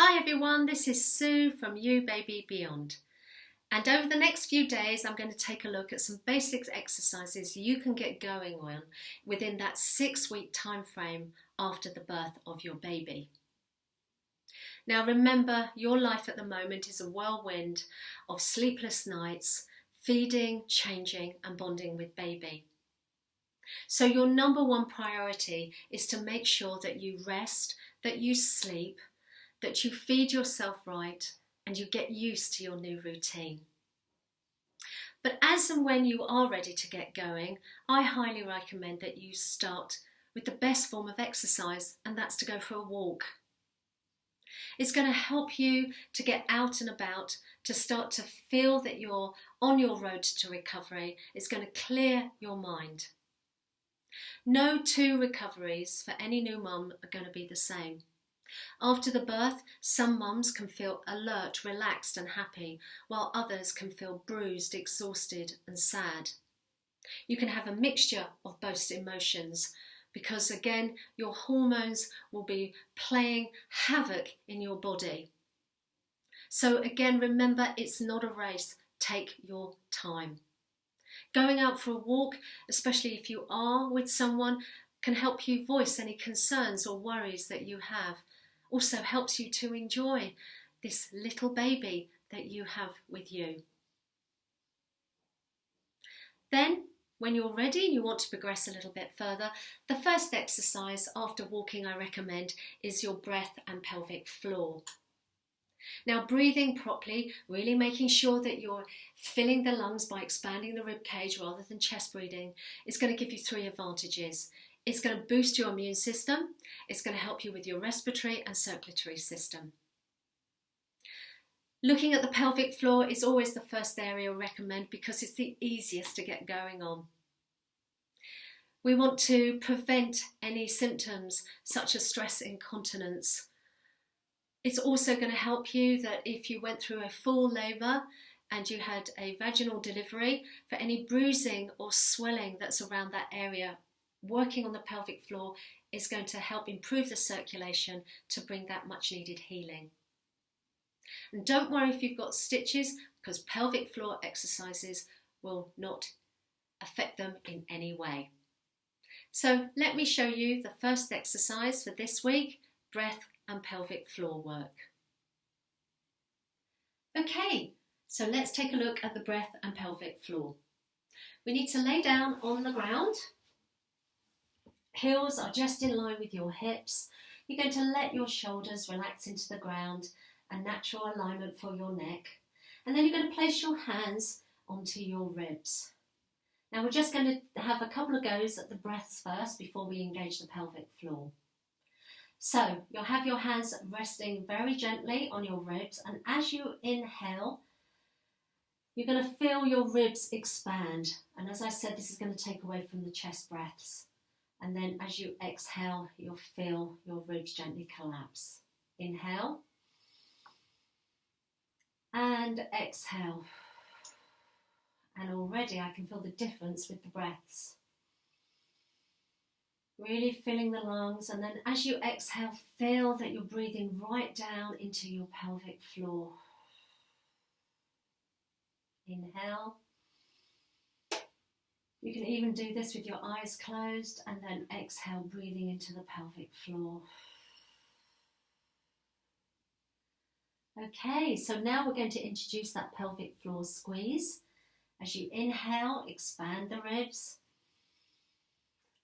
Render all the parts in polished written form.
Hi everyone, this is Sue from You Baby Beyond. And over the next few days, I'm going to take a look at some basic exercises you can get going on within that 6-week time frame after the birth of your baby. Now remember, your life at the moment is a whirlwind of sleepless nights, feeding, changing and bonding with baby. So your number one priority is to make sure that you rest, that you sleep, that you feed yourself right and you get used to your new routine. But as and when you are ready to get going, I highly recommend that you start with the best form of exercise, and that's to go for a walk. It's going to help you to get out and about, to start to feel that you're on your road to recovery. It's going to clear your mind. No two recoveries for any new mum are going to be the same. After the birth, some mums can feel alert, relaxed and happy, while others can feel bruised, exhausted and sad. You can have a mixture of both emotions because again, your hormones will be playing havoc in your body. So again, remember, it's not a race. Take your time. Going out for a walk, especially if you are with someone, can help you voice any concerns or worries that you have. Also helps you to enjoy this little baby that you have with you. Then, when you're ready and you want to progress a little bit further, the first exercise after walking I recommend is your breath and pelvic floor. Now, breathing properly, really making sure that you're filling the lungs by expanding the rib cage rather than chest breathing, is going to give you 3 advantages. It's going to boost your immune system, it's going to help you with your respiratory and circulatory system. Looking at the pelvic floor is always the first area I recommend because it's the easiest to get going on. We want to prevent any symptoms such as stress incontinence. It's also going to help you that if you went through a full labour and you had a vaginal delivery, for any bruising or swelling that's around that area, working on the pelvic floor is going to help improve the circulation to bring that much needed healing. And don't worry if you've got stitches, because pelvic floor exercises will not affect them in any way. So let me show you the first exercise for this week, breath and pelvic floor work. Okay, so let's take a look at the breath and pelvic floor. We need to lay down on the ground. Heels are just in line with your hips. You're going to let your shoulders relax into the ground, a natural alignment for your neck. And then you're going to place your hands onto your ribs. Now we're just going to have a couple of goes at the breaths first before we engage the pelvic floor. So you'll have your hands resting very gently on your ribs, and as you inhale, you're going to feel your ribs expand. And as I said, this is going to take away from the chest breaths. And then as you exhale, you'll feel your ribs gently collapse. Inhale. And exhale. And already I can feel the difference with the breaths. Really filling the lungs. And then as you exhale, feel that you're breathing right down into your pelvic floor. Inhale. You can even do this with your eyes closed and then exhale, breathing into the pelvic floor. Okay, so now we're going to introduce that pelvic floor squeeze. As you inhale, expand the ribs.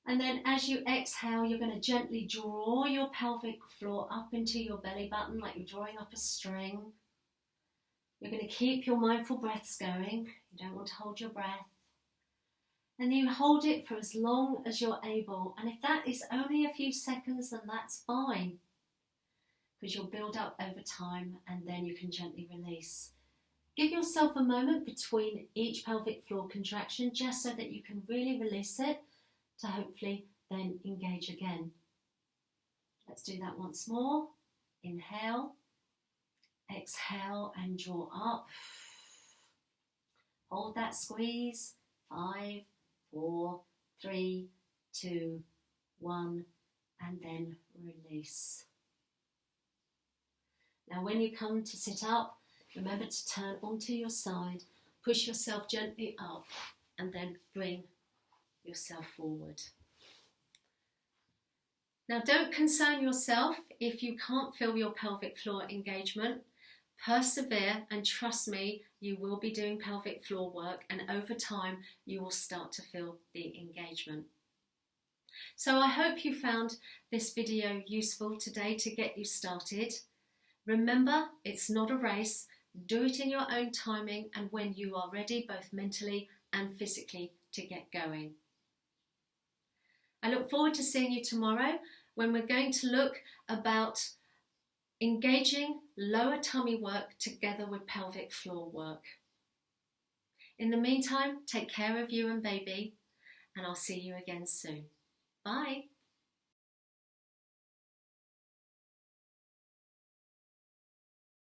And then as you exhale, you're going to gently draw your pelvic floor up into your belly button like you're drawing up a string. You're going to keep your mindful breaths going. You don't want to hold your breath. And you hold it for as long as you're able. And if that is only a few seconds, then that's fine, because you'll build up over time and then you can gently release. Give yourself a moment between each pelvic floor contraction just so that you can really release it to hopefully then engage again. Let's do that once more. Inhale, exhale and draw up. Hold that squeeze. 5, 4, 3, 2, 1, and then release. Now when you come to sit up, remember to turn onto your side, push yourself gently up, and then bring yourself forward. Now don't concern yourself if you can't feel your pelvic floor engagement. Persevere and trust me, you will be doing pelvic floor work, and over time you will start to feel the engagement. So I hope you found this video useful today to get you started. Remember, it's not a race. Do it in your own timing and when you are ready, both mentally and physically, to get going. I look forward to seeing you tomorrow when we're going to look about engaging lower tummy work together with pelvic floor work. In the meantime, take care of you and baby, and I'll see you again soon. Bye.